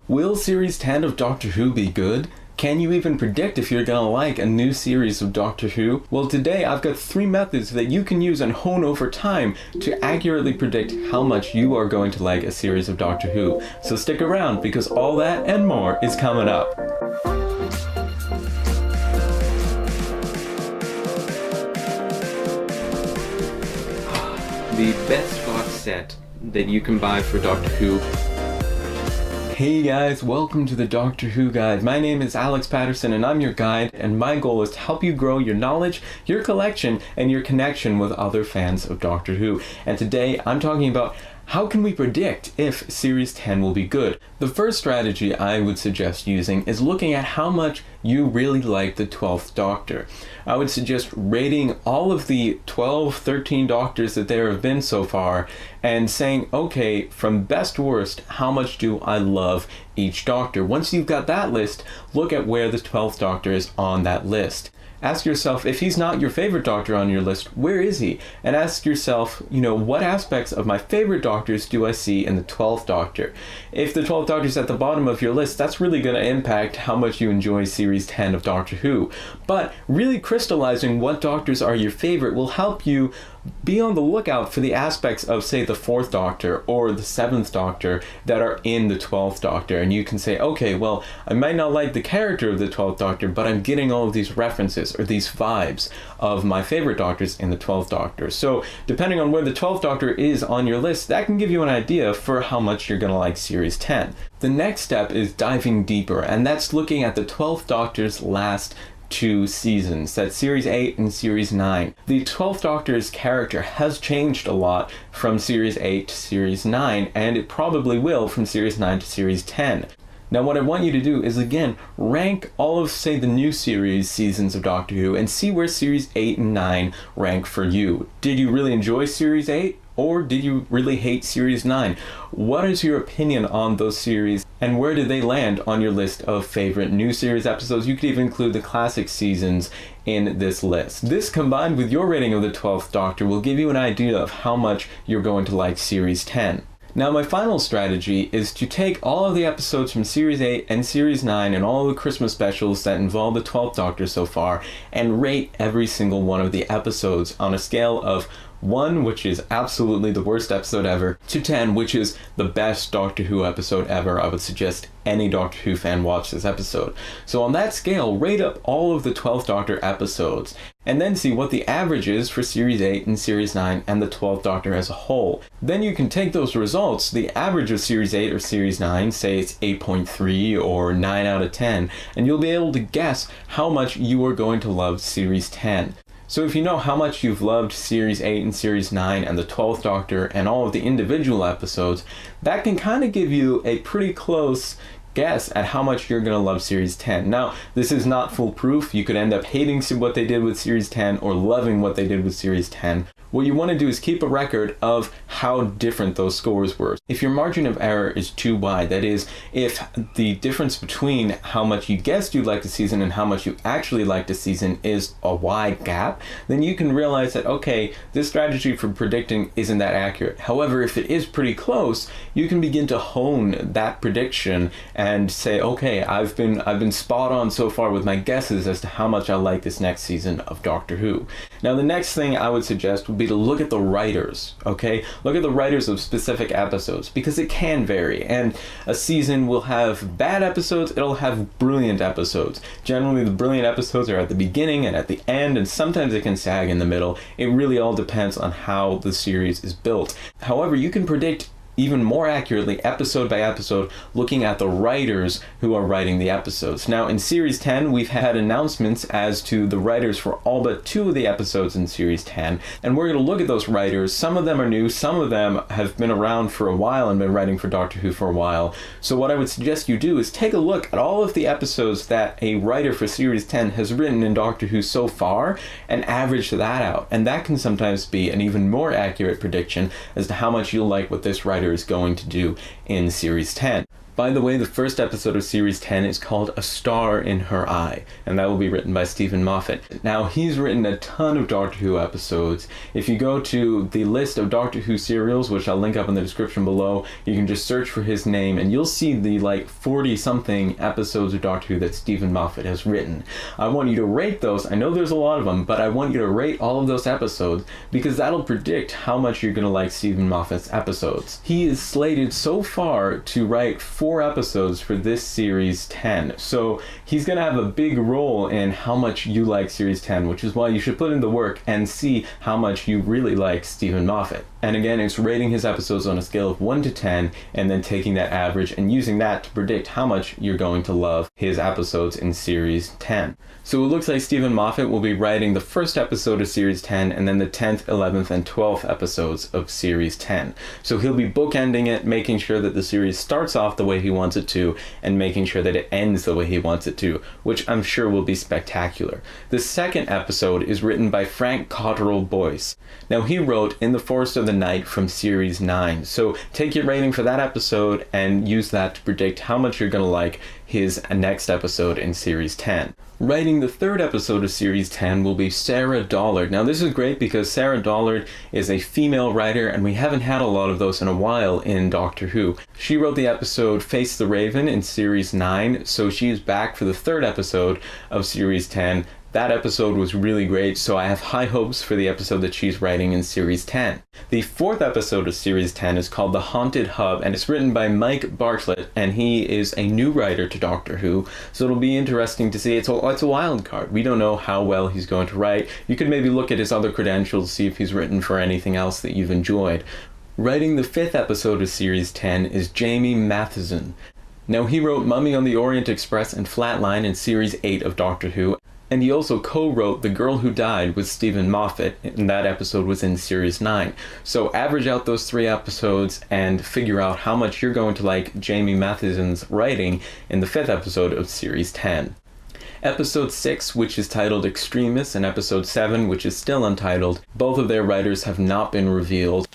Will Series 10 of Doctor Who be good? Can you even predict if you're gonna like a new series of Doctor Who? Well, today I've got 3 methods that you can use and hone over time to accurately predict how much you are going to like a series of Doctor Who. So stick around, because all that and more is coming up. The best box set that you can buy for Doctor Who. Hey guys, welcome to the Doctor Who Guide. My name is Alex Patterson and I'm your guide, and my goal is to help you grow your knowledge, your collection, and your connection with other fans of Doctor Who. And today I'm talking about how can we predict if Series 10 will be good? The first strategy I would suggest using is looking at how much you really like the 12th Doctor. I would suggest rating all of the 12, 13 Doctors that there have been so far and saying, okay, from best to worst, how much do I love each Doctor? Once you've got that list, look at where the 12th Doctor is on that list. Ask yourself, if he's not your favorite Doctor on your list, where is he? And ask yourself, what aspects of my favorite Doctors do I see in the 12th Doctor? If the 12th Doctor is at the bottom of your list, that's really going to impact how much you enjoy Series 10 of Doctor Who. But really crystallizing what Doctors are your favorite will help you be on the lookout for the aspects of, say, the 4th Doctor or the 7th Doctor that are in the 12th Doctor. And you can say, okay, well, I might not like the character of the 12th Doctor, but I'm getting all of these references or these vibes of my favorite Doctors in the 12th Doctor. So depending on where the 12th Doctor is on your list, that can give you an idea for how much you're going to like Series 10. The next step is diving deeper, and that's looking at the 12th Doctor's last 2 seasons. That's Series 8 and Series 9. The 12th Doctor's character has changed a lot from Series 8 to Series 9, and it probably will from Series 9 to Series 10. Now what I want you to do is, again, rank all of, say, the new series seasons of Doctor Who and see where Series 8 and 9 rank for you. Did you really enjoy Series 8? Or did you really hate Series 9? What is your opinion on those series, and where did they land on your list of favorite new series episodes? You could even include the classic seasons in this list. This, combined with your rating of the 12th Doctor, will give you an idea of how much you're going to like Series 10. Now, my final strategy is to take all of the episodes from Series 8 and Series 9 and all the Christmas specials that involve the 12th Doctor so far and rate every single one of the episodes on a scale of 1, which is absolutely the worst episode ever, to 10, which is the best Doctor Who episode ever. I would suggest any Doctor Who fan watch this episode. So on that scale, rate up all of the 12th Doctor episodes, and then see what the average is for Series 8 and Series 9 and the 12th Doctor as a whole. Then you can take those results, the average of Series 8 or Series 9, say it's 8.3 or 9 out of 10, and you'll be able to guess how much you are going to love Series 10. So if you know how much you've loved Series 8 and Series 9 and the 12th Doctor and all of the individual episodes, that can kind of give you a pretty close guess at how much you're going to love Series 10. Now, this is not foolproof. You could end up hating what they did with Series 10 or loving what they did with Series 10. What you want to do is keep a record of how different those scores were. If your margin of error is too wide, that is, if the difference between how much you guessed you liked the season and how much you actually liked the season is a wide gap, then you can realize that, okay, this strategy for predicting isn't that accurate. However, if it is pretty close, you can begin to hone that prediction and say, okay, I've been spot on so far with my guesses as to how much I like this next season of Doctor Who. Now, the next thing I would suggest would be to look at the writers, okay? Look at the writers of specific episodes, because it can vary, and a season will have bad episodes, it'll have brilliant episodes. Generally, the brilliant episodes are at the beginning and at the end, and sometimes it can sag in the middle. It really all depends on how the series is built. However, you can predict even more accurately, episode by episode, looking at the writers who are writing the episodes. Now, in Series 10, we've had announcements as to the writers for all but 2 of the episodes in Series 10, and we're going to look at those writers. Some of them are new, some of them have been around for a while and been writing for Doctor Who for a while. So what I would suggest you do is take a look at all of the episodes that a writer for Series 10 has written in Doctor Who so far, and average that out. And that can sometimes be an even more accurate prediction as to how much you'll like what this writer is going to do in Series 10. By the way, the first episode of Series 10 is called A Star in Her Eye, and that will be written by Stephen Moffat. Now, he's written a ton of Doctor Who episodes. If you go to the list of Doctor Who serials, which I'll link up in the description below, you can just search for his name, and you'll see the 40-something episodes of Doctor Who that Stephen Moffat has written. I want you to rate those. I know there's a lot of them, but I want you to rate all of those episodes, because that'll predict how much you're going to like Stephen Moffat's episodes. He is slated so far to write 4 episodes for this Series 10, so he's going to have a big role in how much you like Series 10, which is why you should put in the work and see how much you really like Stephen Moffat. And again, it's rating his episodes on a scale of 1 to 10, and then taking that average and using that to predict how much you're going to love his episodes in Series 10. So it looks like Stephen Moffat will be writing the first episode of Series 10, and then the 10th, 11th, and 12th episodes of Series 10. So he'll be bookending it, making sure that the series starts off the way he wants it to, and making sure that it ends the way he wants it to, which I'm sure will be spectacular. The second episode is written by Frank Cotterill Boyce. Now, he wrote In the Forest of the Night from Series 9, so take your rating for that episode and use that to predict how much you're going to like his next episode in Series 10. Writing the third episode of Series 10 will be Sarah Dollard. Now, this is great because Sarah Dollard is a female writer, and we haven't had a lot of those in a while in Doctor Who. She wrote the episode Face the Raven in Series 9, so she is back for the third episode of Series 10. That episode was really great, so I have high hopes for the episode that she's writing in Series 10. The fourth episode of Series 10 is called The Haunted Hub, and it's written by Mike Bartlett, and he is a new writer to Doctor Who, so it'll be interesting to see. It's a wild card. We don't know how well he's going to write. You could maybe look at his other credentials, see if he's written for anything else that you've enjoyed. Writing the fifth episode of Series 10 is Jamie Matheson. Now, he wrote Mummy on the Orient Express and Flatline in Series 8 of Doctor Who, and he also co-wrote The Girl Who Died with Stephen Moffat, and that episode was in Series 9. So average out those 3 episodes and figure out how much you're going to like Jamie Matheson's writing in the 5th episode of Series 10. Episode 6, which is titled Extremis, and Episode 7, which is still untitled, both of their writers have not been revealed.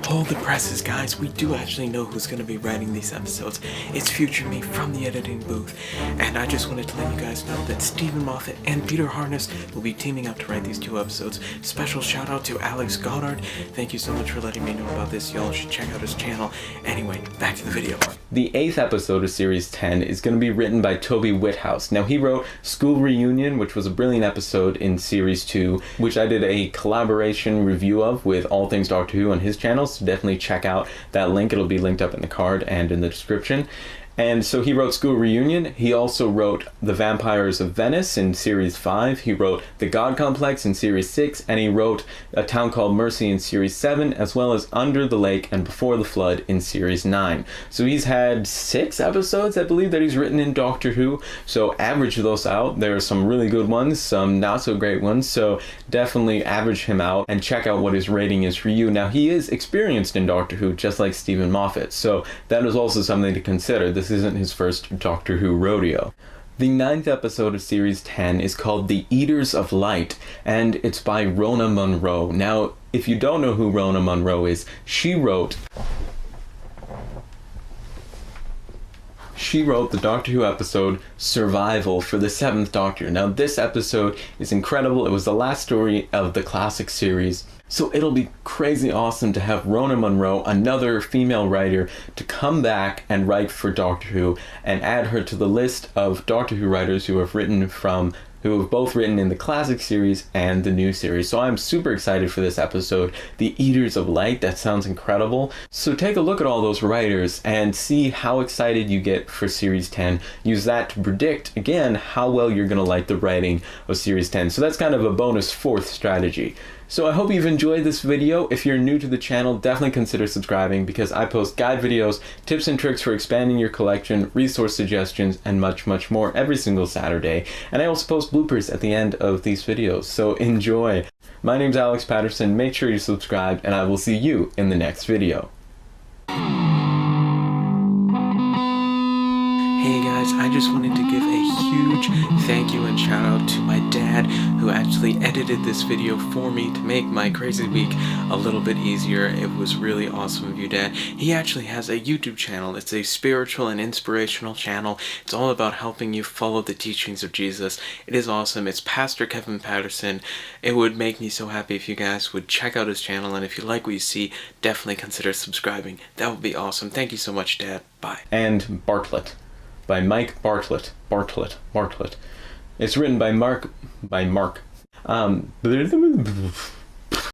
Hold the presses, guys. We do actually know who's going to be writing these episodes. It's Future Me from the editing booth. And I just wanted to let you guys know that Stephen Moffat and Peter Harness will be teaming up to write these 2 episodes. Special shout out to Alex Goddard. Thank you so much for letting me know about this. Y'all should check out his channel. Anyway, back to the video. The 8th episode of Series 10 is going to be written by Toby Whithouse. Now, he wrote School Reunion, which was a brilliant episode in Series 2, which I did a collaboration review of with All Things Doctor Who on his channel. So definitely check out that link. It'll be linked up in the card and in the description. And so he wrote School Reunion. He also wrote The Vampires of Venice in Series 5. He wrote The God Complex in Series 6. And he wrote A Town Called Mercy in Series 7, as well as Under the Lake and Before the Flood in Series 9. So he's had 6 episodes, I believe, that he's written in Doctor Who. So average those out. There are some really good ones, some not so great ones. So definitely average him out and check out what his rating is for you. Now, he is experienced in Doctor Who, just like Stephen Moffat. So that is also something to consider. This isn't his first Doctor Who rodeo. The 9th episode of Series 10 is called The Eaters of Light, and it's by Rona Munro. Now, if you don't know who Rona Munro is, she wrote the Doctor Who episode Survival for the 7th Doctor. Now, this episode is incredible. It was the last story of the classic series. So it'll be crazy awesome to have Rona Munro, another female writer, to come back and write for Doctor Who and add her to the list of Doctor Who writers who have both written in the classic series and the new series. So I'm super excited for this episode. The Eaters of Light, that sounds incredible. So take a look at all those writers and see how excited you get for Series 10. Use that to predict, again, how well you're going to like the writing of Series 10. So that's kind of a bonus 4th strategy. So I hope you've enjoyed this video. If you're new to the channel, definitely consider subscribing because I post guide videos, tips and tricks for expanding your collection, resource suggestions, and much, much more every single Saturday. And I also post bloopers at the end of these videos, so enjoy. My name's Alex Patterson. Make sure you subscribe, and I will see you in the next video. Hey guys, I just wanted to give a huge thank you and shout out to my dad who actually edited this video for me to make my crazy week a little bit easier. It was really awesome of you, Dad. He actually has a YouTube channel. It's a spiritual and inspirational channel. It's all about helping you follow the teachings of Jesus. It is awesome. It's Pastor Kevin Patterson. It would make me so happy if you guys would check out his channel, and if you like what you see, definitely consider subscribing. That would be awesome. Thank you so much, Dad. Bye. And Bartlett. By Mike Bartlett. Bartlett. It's written by Mark.